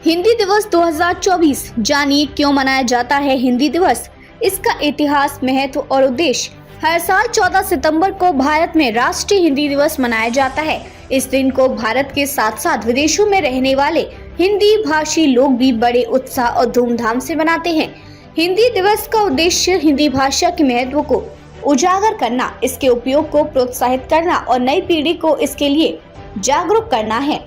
हिंदी दिवस 2024 जानिए क्यों मनाया जाता है हिंदी दिवस, इसका इतिहास, महत्व और उद्देश्य। हर साल 14 सितंबर को भारत में राष्ट्रीय हिंदी दिवस मनाया जाता है। इस दिन को भारत के साथ साथ विदेशों में रहने वाले हिंदी भाषी लोग भी बड़े उत्साह और धूमधाम से मनाते हैं। हिंदी दिवस का उद्देश्य हिंदी भाषा के महत्व को उजागर करना, इसके उपयोग को प्रोत्साहित करना और नई पीढ़ी को इसके लिए जागरूक करना है।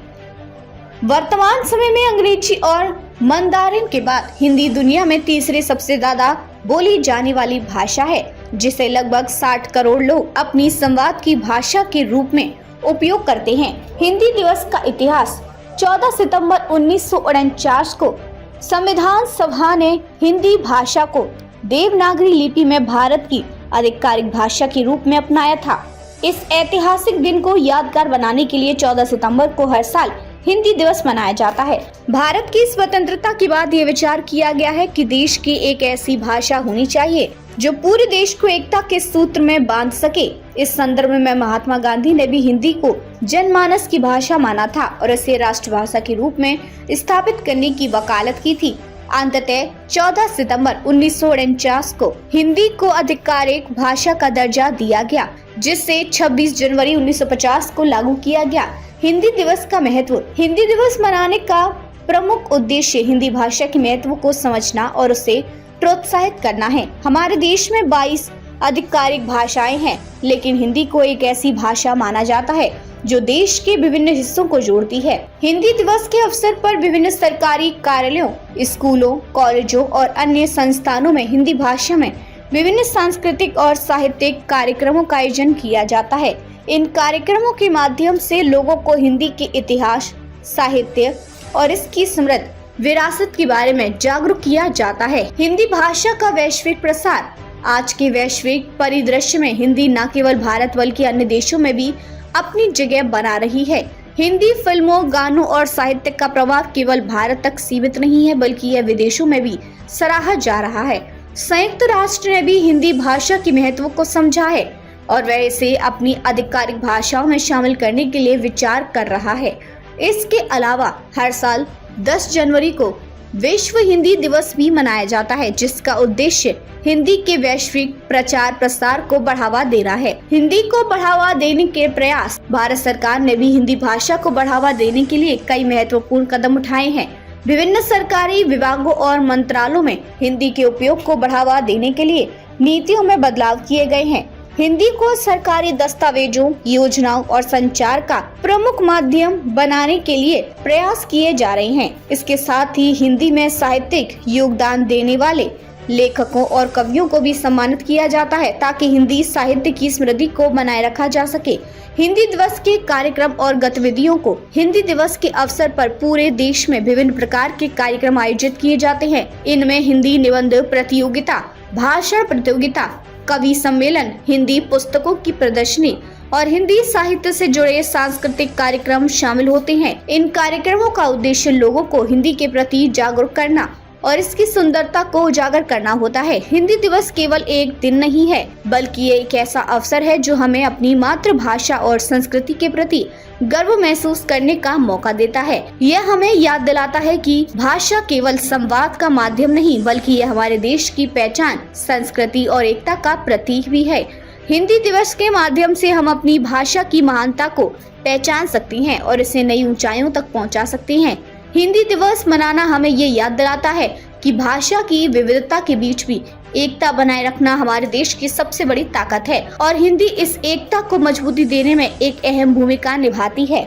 वर्तमान समय में अंग्रेजी और मंदारिन के बाद हिंदी दुनिया में तीसरी सबसे ज्यादा बोली जाने वाली भाषा है, जिसे लगभग 60 करोड़ लोग अपनी संवाद की भाषा के रूप में उपयोग करते हैं। हिंदी दिवस का इतिहास 14 सितंबर 1949 को संविधान सभा ने हिंदी भाषा को देवनागरी लिपि में भारत की आधिकारिक भाषा के रूप में अपनाया था। इस ऐतिहासिक दिन को यादगार बनाने के लिए 14 सितंबर को हर साल हिंदी दिवस मनाया जाता है। भारत की स्वतंत्रता के बाद ये विचार किया गया है कि देश की एक ऐसी भाषा होनी चाहिए जो पूरे देश को एकता के सूत्र में बांध सके। इस संदर्भ में महात्मा गांधी ने भी हिंदी को जनमानस की भाषा माना था और इसे राष्ट्रभाषा के रूप में स्थापित करने की वकालत की थी। अंततः 14 सितंबर 1949 को हिंदी को आधिकारिक भाषा का दर्जा दिया गया, जिससे 26 जनवरी 1950 को लागू किया गया। हिंदी दिवस का महत्व। हिंदी दिवस मनाने का प्रमुख उद्देश्य हिंदी भाषा के महत्व को समझना और उसे प्रोत्साहित करना है। हमारे देश में 22 आधिकारिक भाषाएं हैं, लेकिन हिंदी को एक ऐसी भाषा माना जाता है जो देश के विभिन्न हिस्सों को जोड़ती है। हिंदी दिवस के अवसर पर विभिन्न सरकारी कार्यालयों, स्कूलों, कॉलेजों और अन्य संस्थानों में हिंदी भाषा में विभिन्न सांस्कृतिक और साहित्यिक कार्यक्रमों का आयोजन किया जाता है। इन कार्यक्रमों के माध्यम से लोगों को हिंदी के इतिहास, साहित्य और इसकी समृद्ध विरासत के बारे में जागरूक किया जाता है। हिंदी भाषा का वैश्विक प्रसार। आज के वैश्विक परिदृश्य में हिंदी न केवल भारत बल्कि अन्य देशों में भी अपनी जगह बना रही है। हिंदी फिल्मों, गानों और साहित्य का प्रभाव केवल भारत तक सीमित नहीं है, बल्कि यह विदेशों में भी सराहा जा रहा है। संयुक्त राष्ट्र ने भी हिंदी भाषा के महत्व को समझा है और वह इसे अपनी आधिकारिक भाषाओं में शामिल करने के लिए विचार कर रहा है। इसके अलावा हर साल 10 जनवरी को विश्व हिंदी दिवस भी मनाया जाता है, जिसका उद्देश्य हिंदी के वैश्विक प्रचार प्रसार को बढ़ावा देना है। हिंदी को बढ़ावा देने के प्रयास। भारत सरकार ने भी हिंदी भाषा को बढ़ावा देने के लिए कई महत्वपूर्ण कदम उठाए हैं। विभिन्न सरकारी विभागों और मंत्रालयों में हिंदी के उपयोग को बढ़ावा देने के लिए नीतियों में बदलाव किए गए हैं। हिंदी को सरकारी दस्तावेजों, योजनाओं और संचार का प्रमुख माध्यम बनाने के लिए प्रयास किए जा रहे हैं। इसके साथ ही हिंदी में साहित्यिक योगदान देने वाले लेखकों और कवियों को भी सम्मानित किया जाता है, ताकि हिंदी साहित्य की समृद्धि को बनाए रखा जा सके। हिंदी दिवस के कार्यक्रम और गतिविधियों को। हिंदी दिवस के अवसर पर पूरे देश में विभिन्न प्रकार के कार्यक्रम आयोजित किए जाते हैं। इनमें हिंदी निबंध प्रतियोगिता, भाषण प्रतियोगिता, कवि सम्मेलन, हिंदी पुस्तकों की प्रदर्शनी और हिंदी साहित्य से जुड़े सांस्कृतिक कार्यक्रम शामिल होते हैं। इन कार्यक्रमों का उद्देश्य लोगों को हिंदी के प्रति जागरूक करना और इसकी सुंदरता को उजागर करना होता है। हिंदी दिवस केवल एक दिन नहीं है, बल्कि ये एक ऐसा अवसर है जो हमें अपनी मातृभाषा और संस्कृति के प्रति गर्व महसूस करने का मौका देता है। यह हमें याद दिलाता है कि भाषा केवल संवाद का माध्यम नहीं, बल्कि यह हमारे देश की पहचान, संस्कृति और एकता का प्रतीक भी है। हिंदी दिवस के माध्यम से हम अपनी भाषा की महानता को पहचान सकते हैं और इसे नई ऊंचाइयों तक पहुंचा सकते हैं। हिंदी दिवस मनाना हमें ये याद दिलाता है कि भाषा की विविधता के बीच भी एकता बनाए रखना हमारे देश की सबसे बड़ी ताकत है और हिंदी इस एकता को मजबूती देने में एक अहम भूमिका निभाती है।